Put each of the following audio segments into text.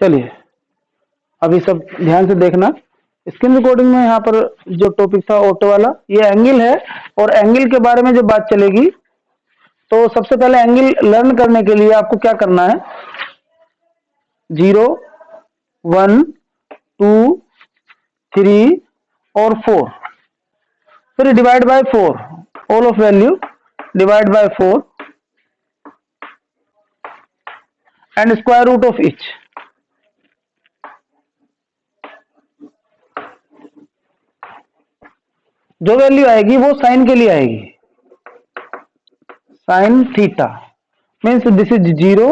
चलिए अभी सब ध्यान से देखना। स्क्रीन रिकॉर्डिंग में यहाँ पर जो टॉपिक था ऑटो वाला, ये एंगल है और एंगल के बारे में जो बात चलेगी, तो सबसे पहले एंगल लर्न करने के लिए आपको क्या करना है, 0, 1, 2, 3 और 4, फिर divide by 4, all of value divide by 4 and square root of each. जो वैल्यू आएगी वो साइन के लिए आएगी, sine theta means this is 0,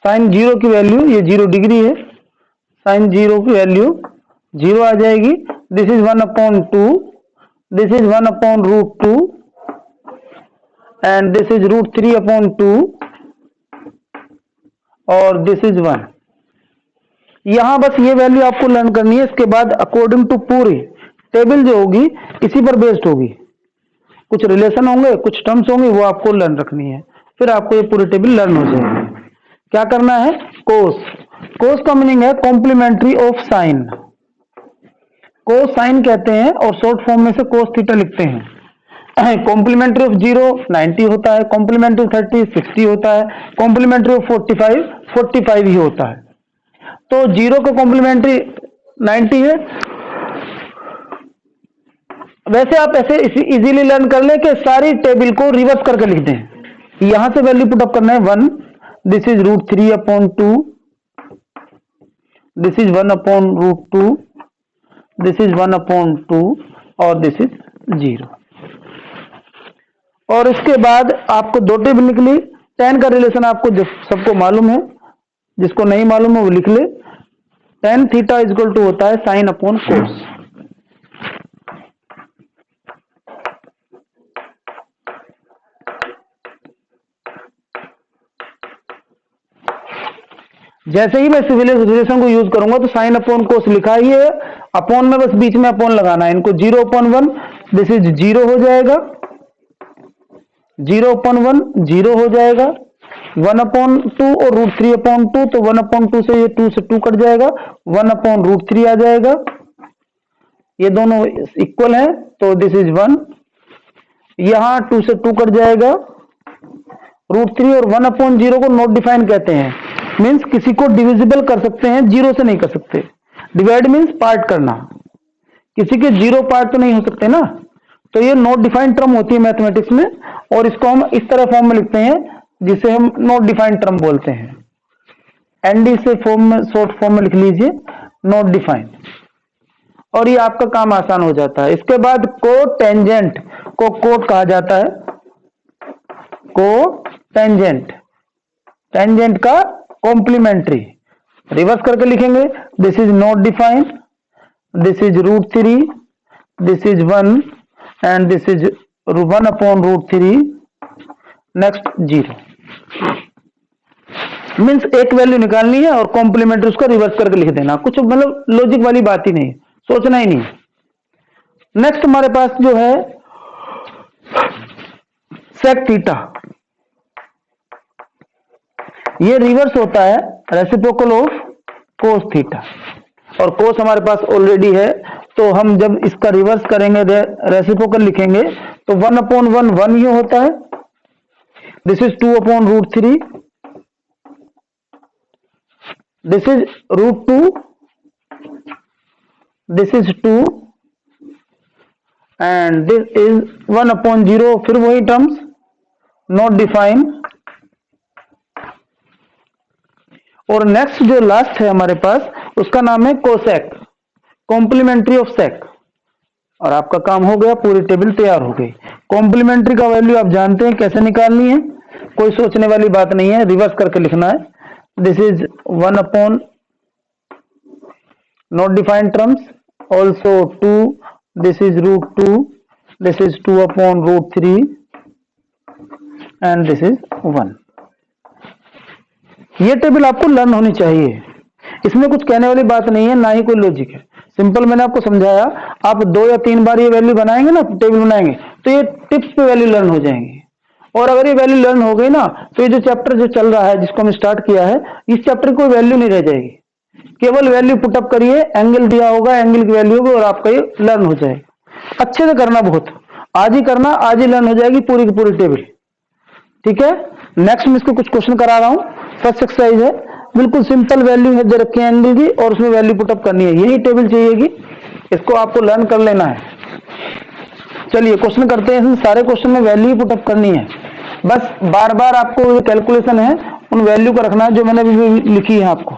sine 0 की वैल्यू, ये 0 डिग्री है, साइन 0 की वैल्यू 0 आ जाएगी। This is 1/2, this is 1/√2 and this is √3/2 और दिस इज 1। यहां बस ये वैल्यू आपको लर्न करनी है। इसके बाद अकॉर्डिंग टू पूरी टेबल जो होगी इसी पर बेस्ड होगी, कुछ रिलेशन होंगे, कुछ टर्म्स होंगे, वो आपको लर्न रखनी है, फिर आपको ये पूरी टेबल लर्न हो जाएगी। क्या करना है, कोस, कोस का मीनिंग है complementary of sine, cos sine कहते हैं और शॉर्ट फॉर्म में से कोस थीटा लिखते हैं। कॉम्प्लीमेंट्री ऑफ 0 90 होता है, कॉम्प्लीमेंट्री ऑफ 30 60 होता है, कॉम्प्लीमेंट्री ऑफ 45 45 ही होता है। तो 0 का कॉम्प्लीमेंट्री 90 है। वैसे आप ऐसे इजीली लर्न कर लें कि सारी टेबल को रिवर्स करके लिख दें। यहां से वैल्यू पुट अप करना है 1, this is √3/2, this is 1/√2, this is 1/2 और दिस इज 0। और इसके बाद आपको दो टेबल निकली। tan का रिलेशन आपको सबको मालूम है, जिसको नहीं मालूम है वो लिख ले। tan थीटा इक्वल टू होता है sin/cos। जैसे ही मैं रिलेशन को यूज करूंगा तो sin/cos लिखा ही है, अपॉन में बस बीच में अपॉन लगाना है, इनको 0/1, दिस इज 0 हो जाएगा, 0/1 0 हो जाएगा, 1/2 और √3/2, तो 1/2 से ये 2 से 2 कट जाएगा, 1/√3 आ जाएगा, ये दोनों इक्वल है तो दिस इज 1, यहां 2 से 2 कट जाएगा, √3 और 1/0 को नॉट डिफाइन कहते हैं, मीन्स किसी को डिविजिबल कर सकते हैं, 0 से नहीं कर सकते। डिवाइड मीन्स पार्ट करना, किसी के 0 पार्ट तो नहीं हो सकते ना, तो ये नॉट डिफाइंड टर्म होती है मैथमेटिक्स में, और इसको हम इस तरह फॉर्म में लिखते हैं जिसे हम नॉट डिफाइंड टर्म बोलते हैं। एनडी से फॉर्म में, शॉर्ट फॉर्म में लिख लीजिए नॉट डिफाइंड, और ये आपका काम आसान हो जाता है। इसके बाद कोटेंजेंट को कोट कहा जाता है, कोटेंजेंट, टेंजेंट का कॉम्प्लीमेंट्री, रिवर्स करके लिखेंगे, this is not defined, this is √3, this is 1 and this is 1/√3, next 0। Means एक वैल्यू निकालनी है और कॉम्प्लीमेंट्री उसको रिवर्स करके लिख देना, कुछ मतलब लॉजिक वाली बात ही नहीं, सोचना ही नहीं। नेक्स्ट हमारे पास जो है सेक थीटा, ये रिवर्स होता है रेसिप्रोकल ऑफ कोस थीटा, और कोस हमारे पास ऑलरेडी है, तो हम जब इसका रिवर्स करेंगे, रेसिप्रोकल लिखेंगे, तो 1/1 1 ही होता है, this is 2/√3, this is √2, this is 2 and this is 1/0, फिर वही टर्म्स नॉट डिफाइंड। और नेक्स्ट जो लास्ट है हमारे पास, उसका नाम है कोसेक, कॉम्प्लीमेंट्री ऑफ सेक, और आपका काम हो गया, पूरी टेबल तैयार हो गई। कॉम्प्लीमेंट्री का वैल्यू आप जानते हैं कैसे निकालनी है, कोई सोचने वाली बात नहीं है, रिवर्स करके लिखना है, this is 1/ not defined terms, also 2, this is √2, this is 2/√3 and this is 1। ये टेबल आपको लर्न होनी चाहिए, इसमें कुछ कहने वाली बात नहीं है, ना ही कोई लॉजिक है, सिंपल मैंने आपको समझाया। आप 2 या 3 बार ये वैल्यू बनाएंगे ना, टेबल बनाएंगे, तो ये टिप्स पे वैल्यू लर्न हो जाएंगी, और अगर ये वैल्यू लर्न हो गई ना, तो ये जो चैप्टर जो चल रहा है, जिसको हम स्टार्ट किया है, इस चैप्टर की कोई वैल्यू नहीं रह जाएगी। केवल वैल्यू पुटअप करिए, एंगल दिया होगा, एंगल की वैल्यू होगी और आपका ये लर्न हो जाएगा। अच्छे से करना, बहुत आज ही करना, आज ही लर्न हो जाएगी पूरी की पूरी टेबल। ठीक है, नेक्स्ट मैं इसको कुछ क्वेश्चन करा रहा हूं। फर्स्ट एक्सरसाइज है, बिल्कुल सिंपल वैल्यू है दे रखे हैं एंगल की और उसमें वैल्यू पुटअप करनी है, यही टेबल चाहिएगी, इसको आपको लर्न कर लेना है। चलिए क्वेश्चन करते हैं, सारे क्वेश्चन में वैल्यू पुटअप करनी है, बस बार बार आपको जो कैलकुलेशन है उन वैल्यू को रखना है जो मैंने अभी लिखी है आपको।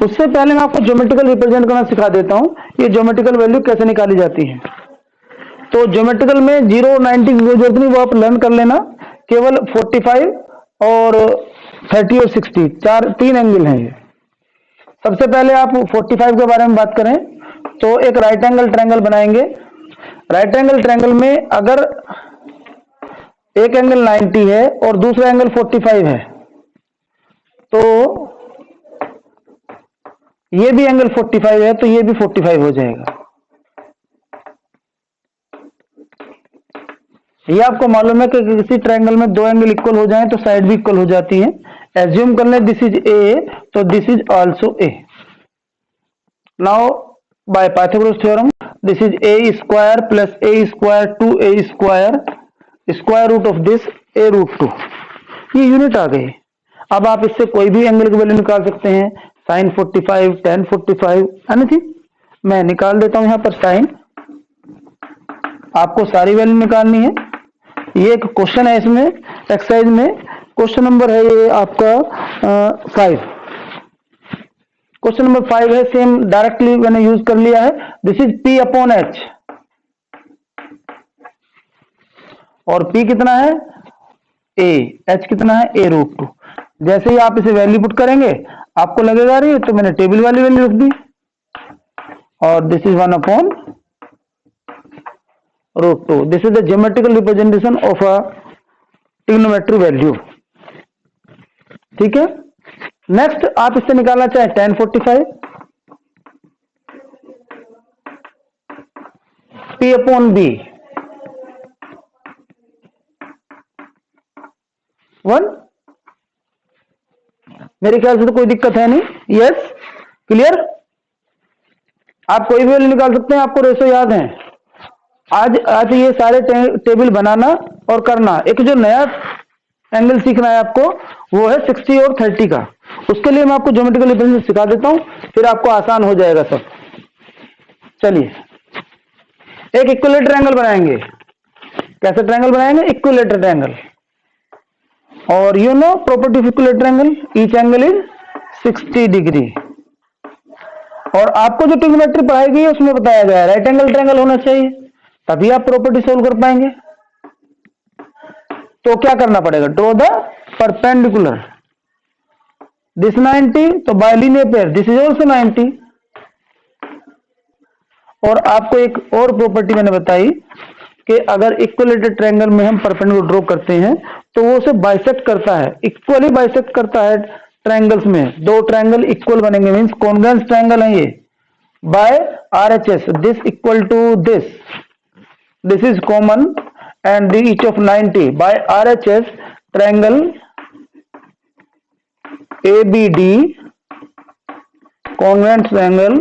उससे पहले मैं आपको ज्योमेट्रिकल रिप्रेजेंट करना सिखा देता हूं, ये ज्योमेट्रिकल वैल्यू कैसे निकाली जाती है। तो ज्योमेट्रिकल में 0 90 की कोई जरूरत नहीं, वो आप लर्न कर लेना। केवल 45 और 30 और 60 तीन एंगल हैं ये। सबसे पहले आप 45 के बारे में बात करें तो एक राइट एंगल ट्रायंगल बनाएंगे। राइट एंगल ट्रायंगल में अगर एक एंगल 90 है और दूसरा एंगल 45 है तो ये भी एंगल 45 है तो ये भी 45 हो जाएगा। ये आपको मालूम है कि किसी ट्रायंगल में दो एंगल इक्वल हो जाएं तो साइड भी इक्वल हो जाती है। एज्यूम कर लें दिस इज ए तो this is also A. Now by Pythagoras theorem this is A square plus A square 2a square square root of this a root 2। ये यूनिट आ गई। अब आप इससे कोई भी एंगल की वैल्यू निकाल सकते हैं, साइन 45 tan 45 एनीथिंग। मैं निकाल देता हूं यहां पर साइन, आपको सारी वैल्यू निकालनी है। ये एक क्वेश्चन है, इसमें एक्सरसाइज में क्वेश्चन नंबर है ये आपका 5। क्वेश्चन नंबर 5 है, सेम डायरेक्टली मैंने यूज कर लिया है। This is P upon H और P कितना है A, H कितना है A रूट 2। जैसे ही आप इसे वैल्यू पुट करेंगे आपको लगेगा रही तो मैंने टेबल वाली वैल्यू रख दी और this is 1 upon root 2। This is the geometrical representation of a trigonometry value. ठीक है, नेक्स्ट आप इससे निकालना चाहे tan 45 P अपॉन B 1। मेरे ख्याल से तो कोई दिक्कत है नहीं। Yes, clear. आप कोई भी वैल्यू निकाल सकते हैं, आपको रेशो याद है। आज ये सारे टेबल बनाना और करना। एक जो नया एंगल सीखना है आपको वो है 60 और 30 का। उसके लिए मैं आपको ज्योमेट्रिकल रिप्रेजेंटेशन सिखा देता हूं, फिर आपको आसान हो जाएगा सब। चलिए एक इक्विलेटरल ट्रायंगल बनाएंगे। कैसे ट्रायंगल बनाएंगे? Equilateral triangle. और you know property of equilateral triangle, each angle is 60 degree. और आपको जो ट्रिग्नोमेट्री पढ़ाई गई है उसमें बताया गया है राइट एंगल ट्रायंगल होना चाहिए, तभी आप प्रॉपर्टी सोल्व कर पाएंगे। तो क्या करना पड़ेगा? ड्रॉ द परपेंडिकुलर, दिस 90 तो bilinear pair this is also 90। और आपको एक और प्रॉपर्टी मैंने बताई कि अगर इक्विलेटरल ट्रायंगल में हम परपेंडिकुलर ड्रॉ करते हैं तो वो उसे बाइसेक्ट करता है, इक्वली बाइसेक्ट करता है। ट्रायंगल्स में दो ट्रायंगल इक्वल बनेंगे, मींस कॉन्ग्रुएंस ट्रायंगल है ये, by RHS this equal to this is common and each of 90 by RHS triangle ABD congruent triangle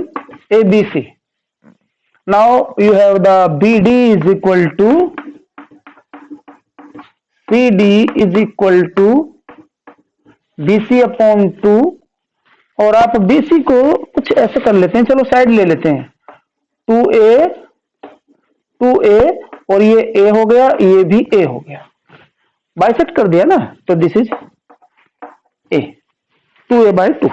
ABC. Now you have the BD is equal to CD is equal to BC upon 2। और आप BC को कुछ ऐसे कर लेते हैं, चलो side ले लेते हैं, 2A और ये A हो गया, ये भी A हो गया, बाइसेक्ट कर दिया ना, तो दिस इज A, 2A/2।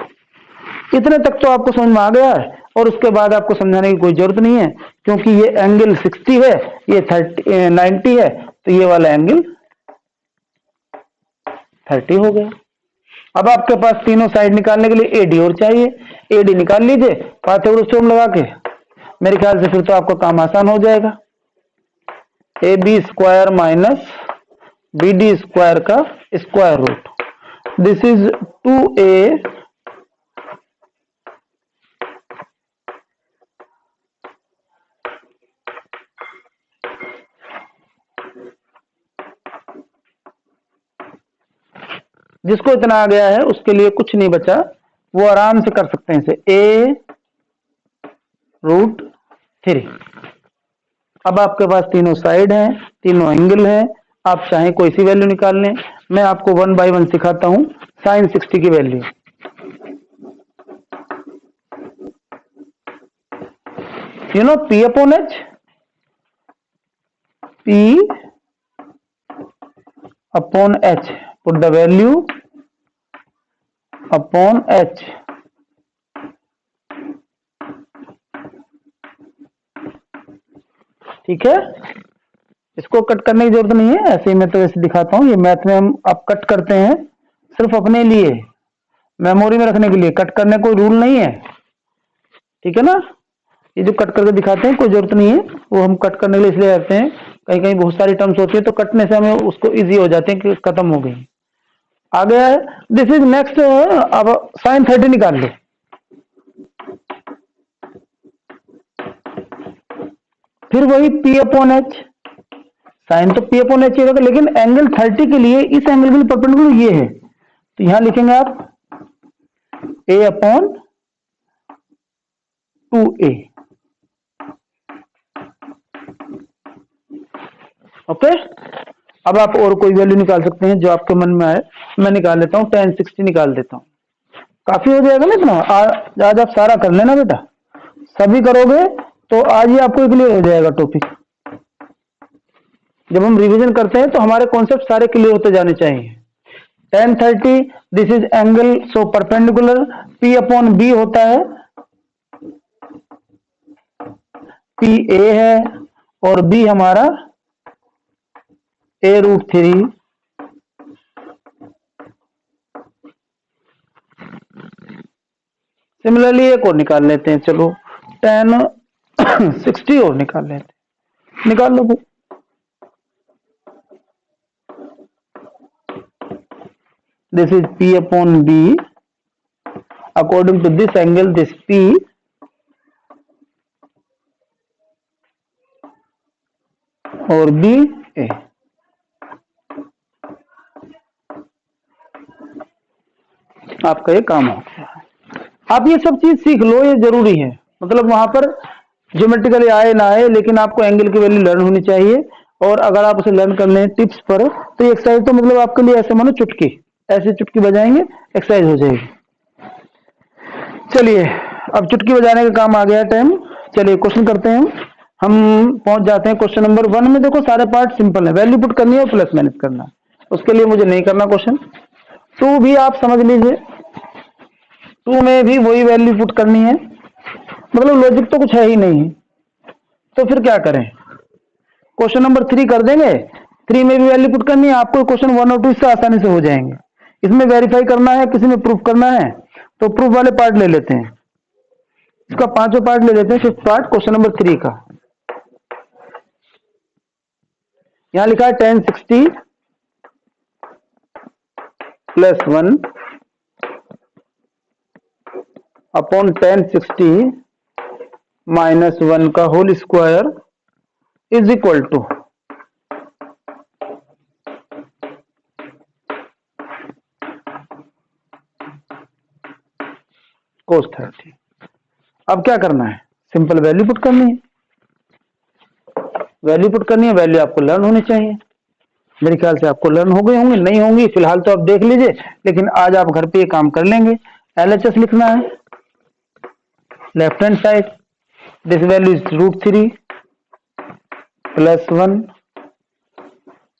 इतने तक तो आपको समझ में आ गया है और उसके बाद आपको समझाने की कोई जरूरत नहीं है, क्योंकि ये एंगल 60 है, ये 90 है, तो ये वाला एंगल 30 हो गया। अब आपके पास तीनों साइड निकालने के लिए AD और चाहिए, AD निकाल लीजिए पाइथागोरस थ्योरम लगा के। मेरे ख्याल से फिर तो आपका काम आसान हो जाएगा। AB square minus BD square का square root, this is 2A जिसको इतना आ गया है उसके लिए कुछ नहीं बचा, वो आराम से कर सकते हैं इसे a√3। अब आपके पास तीनों साइड हैं, तीनों एंगल हैं, आप चाहें कोई सी वैल्यू निकाल लें। मैं आपको 1 बाय 1 सिखाता हूं। sin 60 की value you know p upon h, p upon h, put the value upon h। ठीक है, इसको कट करने की जरूरत नहीं है, ऐसे ही मैं तो ऐसे दिखाता हूं। ये मैथ में हम आप कट करते हैं सिर्फ अपने लिए, मेमोरी में रखने के लिए, कट करने कोई रूल नहीं है। ठीक है ना, ये जो कट करके दिखाते हैं कोई जरूरत नहीं है, वो हम कट करने के लिए इसलिए करते हैं, कहीं कहीं बहुत सारी टर्म्स होती है तो कटने से हमें उसको इजी हो जाते हैं कि खत्म हो गई। आ गया है, दिस इज नेक्स्ट। अब sin 30 निकाल लो। फिर वही p अपॉन h, साइन तो p अपॉन h होगा, लेकिन एंगल 30 के लिए इस एंगल के लिए परपेंडिकुलर ये है, तो यहां लिखेंगे आप a अपॉन 2a। ओके, अब आप और कोई वैल्यू निकाल सकते हैं जो आपके मन में आए। मैं निकाल लेता हूं, tan 60 निकाल देता हूं। काफी हो जाएगा ना इतना। आज आप सारा कर लेना बेटा, सभी करोगे तो आज ही आपको क्लियर हो जाएगा टॉपिक। जब हम रिवीजन करते हैं तो हमारे कॉन्सेप्ट सारे क्लियर होते जाने चाहिए। tan 30, this is angle so perpendicular, p upon b होता है, p a है और b हमारा a√3। सिमिलरली एक और निकाल लेते हैं, चलो tan 60 और निकाल लेते हैं, निकाल लो। This is p upon b, according to this angle, this p और b a। आपका ये काम हो गया। आप ये सब चीज सीख लो, ये जरूरी है। मतलब वहां पर ज्योमेट्रिकली आए ना आए, लेकिन आपको एंगल की वैल्यू लर्न होनी चाहिए। और अगर आप उसे लर्न कर लें टिप्स पर, तो ये एक्सरसाइज तो मतलब आपके लिए ऐसे मानो चुटकी, ऐसे चुटकी बजाएंगे एक्सरसाइज हो जाएगी। चलिए, अब चुटकी बजाने का काम आ गया टाइम। चलिए क्वेश्चन करते हैं। हम पहुंच जाते हैं क्वेश्चन नंबर 1 में। देखो सारे पार्ट सिंपल है, वैल्यू पुट करनी है और प्लस माइनस करना है, उसके लिए मुझे नहीं करना क्वेश्चन। 2 भी आप समझ लीजिए, 2 में भी वही वैल्यू पुट करनी है, मतलब लॉजिक तो कुछ है ही नहीं। तो फिर क्या करें, क्वेश्चन नंबर 3 कर देंगे। 3 में भी वैल्यू पुट करनी है आपको, क्वेश्चन 1 और 2 इससे आसानी से हो जाएंगे। इसमें वेरीफाई करना है, किसी में प्रूफ करना है, तो प्रूफ वाले पार्ट ले लेते हैं। इसका 5वां पार्ट ले लेते हैं, 5th पार्ट क्वेश्चन नंबर 3 का। यहां लिखा है tan 60 plus 1 upon tan 60 minus 1 का whole square is equal to cos 30। अब क्या करना है, सिंपल वैल्यू पुट करनी है। वैल्यू पुट करनी है, वैल्यू आपको लर्न होनी चाहिए। मेरे ख्याल से आपको लर्न हो गई होंगी, नहीं होंगी फिलहाल तो आप देख लीजिए, लेकिन आज आप घर पे ये काम कर लेंगे। LHS लिखना है left hand side, this value is √3 plus 1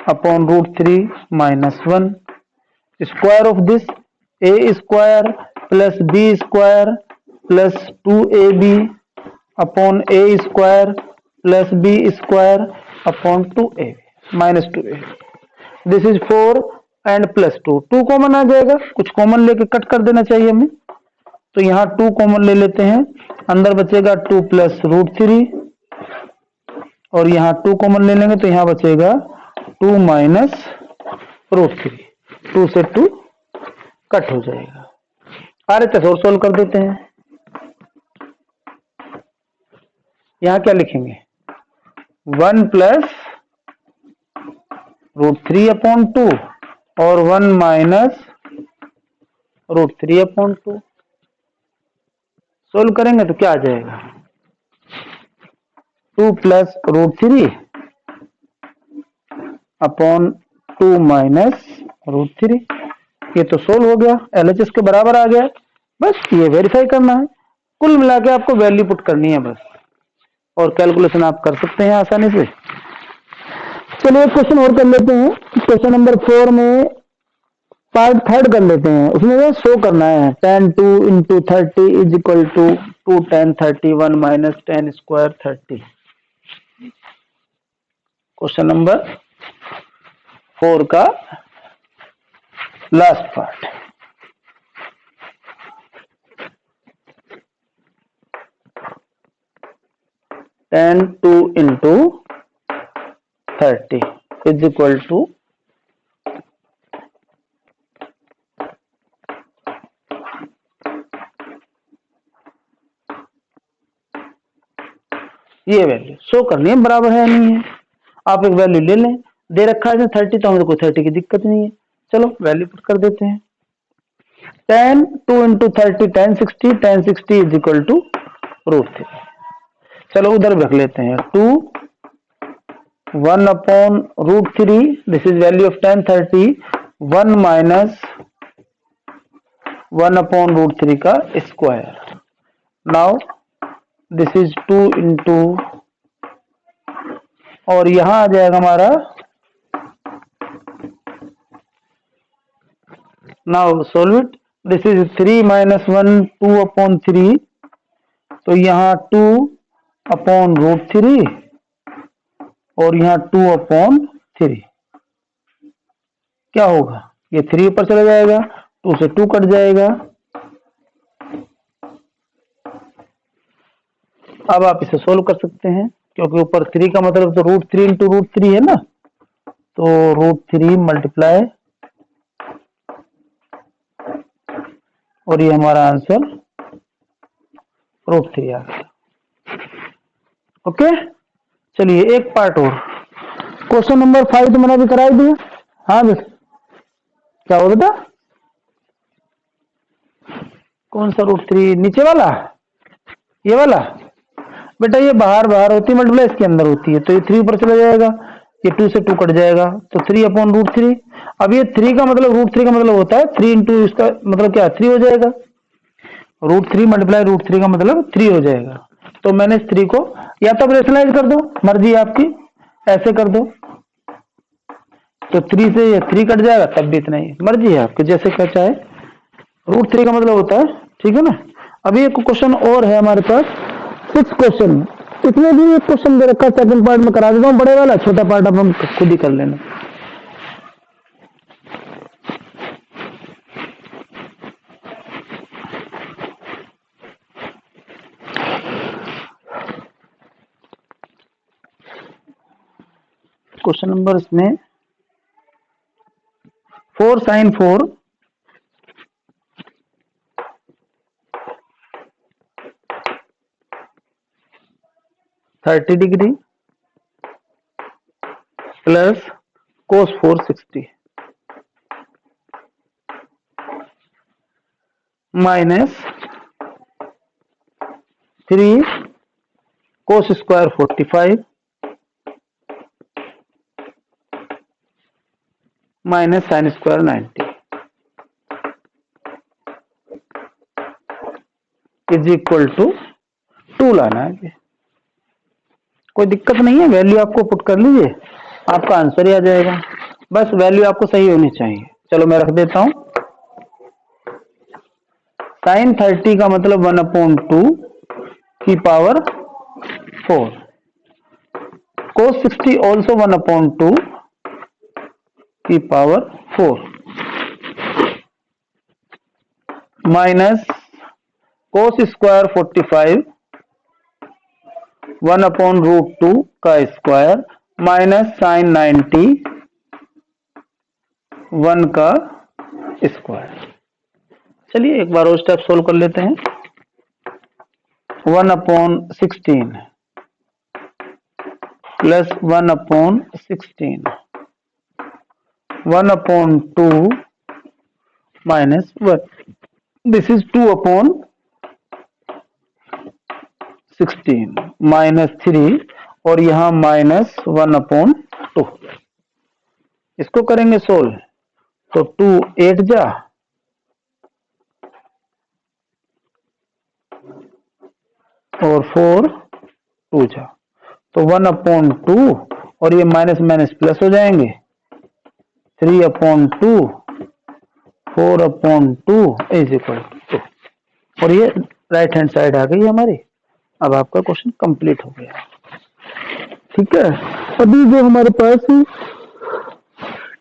upon √3 minus 1, square of this a square plus b square plus 2ab upon a square plus b square upon 2ab minus 2ab। This is 4 and plus 2, 2 common आ जाएगा, कुछ common लेके cut कर देना चाहिए हमें, तो यहाँ 2 कॉमन ले लेते हैं, अंदर बचेगा 2 प्लस √3 और यहाँ 2 कॉमन ले लेंगे तो यहाँ बचेगा 2 माइनस √3, 2 से 2 कट हो जाएगा। RHS और सोल्व कर देते हैं। यहाँ क्या लिखेंगे, 1 प्लस √3 अपॉन 2 और 1 माइनस √3 अपॉन 2। सोल्व करेंगे तो क्या आ जाएगा, 2 plus root 3 upon 2 minus root 3। ये तो सोल्व हो गया, एलएचएस के बराबर आ गया। बस ये वेरीफाई करना है, कुल मिला के आपको वैल्यू पुट करनी है बस, और कैलकुलेशन आप कर सकते हैं आसानी से। चलिए एक क्वेश्चन और कर लेते हैं। क्वेश्चन नंबर 4 में पार्ट थर्ड कर लेते हैं। उसमें शो करना है tan 2 into 30 is equal to 2 tan 31 minus tan square 30। Question number 4 का last part. tan 2 into 30 is equal to ये वैल्यू शो करनी है, बराबर है नहीं है। आप एक वैल्यू ले लें, दे रखा है 30, तो हमें कोई 30 की दिक्कत नहीं है। चलो वैल्यू पुट कर देते हैं। tan 2 into 30 tan 60, tan 60 is equal to root 3। चलो उधर रख लेते हैं, 2 1 upon root 3, this is value of tan 30, 1 minus 1 upon root 3 का square. Now this is 2 into, और यहां आ जाएगा हमारा, now solve it, this is 3 minus 1 2 upon 3, तो यहाँ 2 अपॉन रूट 3 और यहाँ 2 अपॉन 3। क्या होगा, ये 3 ऊपर चला जाएगा, 2 से 2 कट जाएगा। अब आप इसे सोल्व कर सकते हैं, क्योंकि ऊपर 3 का मतलब तो रूट 3 इंटू रूट 3 है ना, तो रूट 3 मल्टीप्लाई, और ये हमारा आंसर रूट 3 आ गया। ओके, चलिए एक पार्ट और, क्वेश्चन नंबर 5 तो मैंने अभी कराई दिया। हाँ बस, क्या हो बेटा, कौन सा रूट 3, नीचे वाला, ये वाला बेटा, ये बाहर बाहर होती है मल्टीप्लाई, इसके अंदर होती है, तो ये 3 ऊपर चला जाएगा, ये 2 से 2 कट जाएगा, तो 3 अपॉन रूट 3। अब ये 3 का मतलब, रूट 3 का मतलब होता है 3 इंटू, इसका मतलब क्या 3 हो जाएगा, रूट 3 मल्टीप्लाई रूट 3 का मतलब 3 हो जाएगा। तो मैंने इस 3 को या तो रेशनलाइज कर दो, मर्जी आपकी, ऐसे कर दो, तो 3 से ये 3 कट जाएगा, तब भी इतना ही, मर्जी है आपकी, जैसे क्या चाहे। रूट 3 का मतलब होता है, ठीक है ना। अभी एक क्वेश्चन और है हमारे पास, 6 क्वेश्चन, इसमें भी एक क्वेश्चन दे रखा है, सेकंड पार्ट में करा देता हूँ बड़े वाला, छोटा पार्ट अब हम खुद ही कर लेना। क्वेश्चन नंबर इसमें 4 sin 4 30 degree plus cos 4 60 minus 3 cos square 45 minus sine square 90 is equal to 2 लाना है। कोई दिक्कत नहीं है, वैल्यू आपको पुट कर लीजिए, आपका आंसर ही आ जाएगा, बस वैल्यू आपको सही होनी चाहिए। चलो मैं रख देता हूं, साइन 30 का मतलब 1/2 की पावर 4, cos 60 ऑल्सो 1/2 की पावर 4, माइनस cos स्क्वायर 45 1/√2 का स्क्वायर माइनस साइन 90 1 का स्क्वायर। चलिए एक बार और स्टेप सोल्व कर लेते हैं। 1/16 प्लस 1/16 1/2 माइनस 1, दिस इज 2/, 16 -3 और यहाँ -1/2। इसको करेंगे सोल्व तो 2 8 जा और 4 2 जा, तो 1/2 और ये माइनस माइनस प्लस हो जाएंगे, 3/2 4/2 इज इक्वल टू 2। और ये राइट हैंड साइड आ गई हमारी। अब आपका क्वेश्चन कंप्लीट हो गया। ठीक है, अभी जो हमारे पास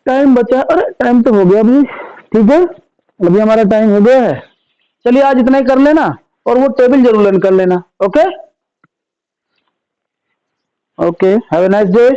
टाइम बचा, अरे टाइम तो हो गया अभी। ठीक है, अभी हमारा टाइम हो गया है। चलिए आज इतना ही कर लेना और वो टेबल जरूर लर्न कर लेना। Okay okay, have a nice day.